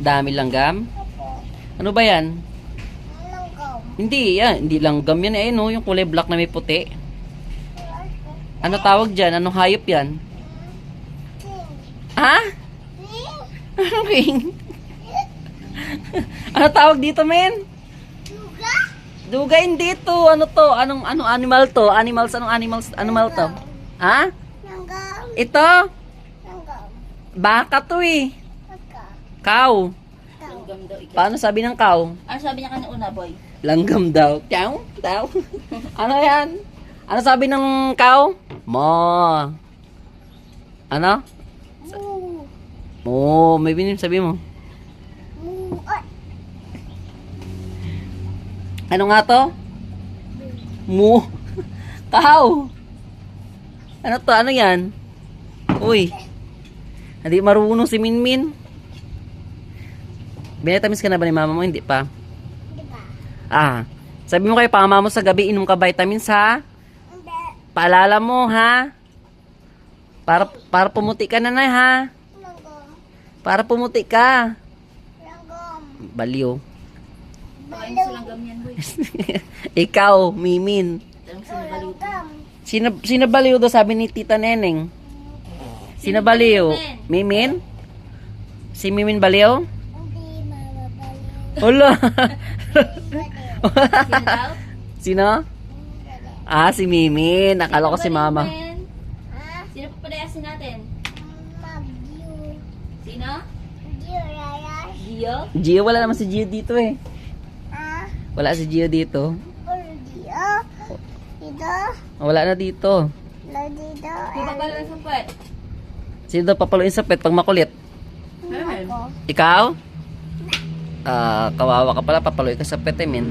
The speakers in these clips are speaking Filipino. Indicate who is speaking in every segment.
Speaker 1: Dami langgam?
Speaker 2: Opo.
Speaker 1: Ano ba yan?
Speaker 2: Langgam.
Speaker 1: Hindi, yan. Hindi langgam yan. Eh, no? Yung kulay black na may puti. Ano tawag dyan? Anong hayop yan? Ha? Anong king? Ano tawag dito, men?
Speaker 2: Duga?
Speaker 1: Duga, hindi to. Ano to? Anong animal to? Anong animal to? Ha?
Speaker 2: Langgam.
Speaker 1: Ito?
Speaker 2: Langgam.
Speaker 1: Baka to eh.
Speaker 2: Baka.
Speaker 1: Cow.
Speaker 3: Langgam daw ikaw.
Speaker 1: Paano sabi ng cow?
Speaker 3: Ano sabi niya kanina, boy?
Speaker 1: Langgam daw. Tiyaw? Tiyaw? Ano yan? Ano sabi ng cow? Mo. Ano?
Speaker 2: Moo.
Speaker 1: Mo. May binim sabi mo.
Speaker 2: Moo. Ay.
Speaker 1: Ano nga to? Mo. Cow. Ano to? Ano yan? Uy. Hindi marunong si Minmin. Binetamis ka na ba ni mama mo? Hindi pa.
Speaker 2: Diba?
Speaker 1: Ah. Sabi mo kay mama mo sa gabi, inom ka vitamins ha?
Speaker 2: Hindi.
Speaker 1: Paalala mo ha? Para pumuti ka na ha?
Speaker 2: Langgam.
Speaker 1: Para pumuti ka.
Speaker 2: Langgam.
Speaker 1: Baliw.
Speaker 3: Pakain sa langgam yan, boy.
Speaker 1: Ikaw, Mimin.
Speaker 3: Tanong sa baliw.
Speaker 2: Langgam.
Speaker 1: Sino baliw daw sabi ni Tita Neneng? Sino baliw? Mimin? Si Mimin baliw?
Speaker 2: Hindi mababaliw.
Speaker 1: Hola.
Speaker 3: Sino daw?
Speaker 1: Sino? Ah, si Mimin. Akala ko si
Speaker 3: Sino
Speaker 1: Mama.
Speaker 3: baliw, men?
Speaker 2: Ha?
Speaker 3: Sino pa palayasin natin?
Speaker 2: Mag-view.
Speaker 3: Sino?
Speaker 2: View, rayas.
Speaker 3: Gio?
Speaker 1: Gio, wala naman si Gio dito eh.
Speaker 2: Ha?
Speaker 1: Wala si Gio dito.
Speaker 2: Dito. Dito.
Speaker 1: Wala na dito.
Speaker 2: Dito.
Speaker 3: Sino pa pala sa puwet?
Speaker 1: Sino daw papaluin sa pet pag makulit?
Speaker 2: Ako.
Speaker 1: Ikaw? Ah, kawawa ka pala, papaluin ka sa pet eh, min.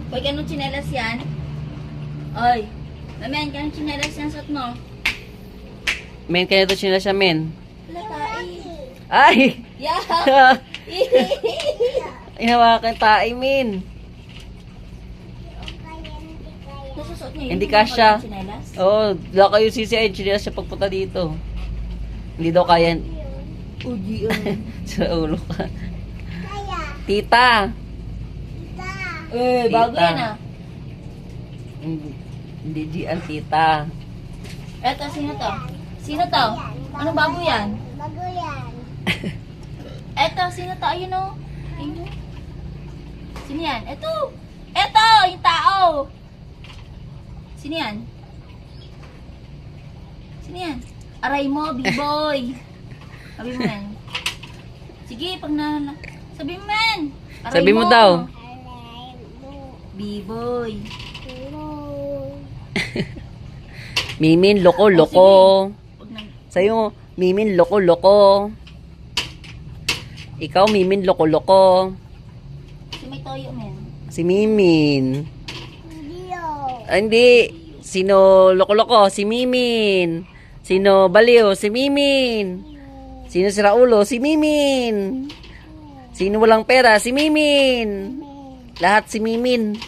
Speaker 3: Boy, kanong tsinelas yan? Oy. Mamen, kanong tsinelas yan suot mo?
Speaker 1: Men, kaya doon siya men.
Speaker 3: Wala tayo.
Speaker 1: Ay!
Speaker 3: Yeah!
Speaker 1: Inawakan tayo, min.
Speaker 3: Nasusuot niya yun?
Speaker 1: Hindi
Speaker 3: Yung
Speaker 1: kasya.
Speaker 3: mga tsinelas?
Speaker 1: Oo, wala kayo CCI, chinelas siya pagpunta dito. Hindi daw kaya
Speaker 3: Uji,
Speaker 1: sa ulo ka.
Speaker 2: Kaya.
Speaker 1: Tita!
Speaker 2: Tita.
Speaker 3: Eh, bago
Speaker 1: Tita.
Speaker 3: yan ah.
Speaker 1: Hindi G ang tita.
Speaker 3: Eto, sino to? Sino to? Anong bago yan?
Speaker 2: Bago yan.
Speaker 3: Eto, sino to? Ayun o. Ayun o. Sino yan? Eto! Eto! Yung tao! Sino yan? Sino yan? Aray mo, B-boy! Sabi mo yan. Sige, pag na... Sabi mo man! Aray
Speaker 1: Sabi mo daw.
Speaker 2: Alay mo.
Speaker 3: B-boy!
Speaker 1: Mimin, loko-loko.
Speaker 3: Pag na...
Speaker 1: Sa'yo, Mimin, loko-loko. Ikaw, Mimin, loko-loko.
Speaker 3: Si may toyo, men.
Speaker 1: Si Mimin.
Speaker 2: Hindi oh.
Speaker 1: Ah, hindi. Sino loko-loko? Si Mimin. Sino baliw? Si Mimin. Sino si Raulo? Si Mimin. Sino walang pera? Si Mimin. Lahat si Mimin.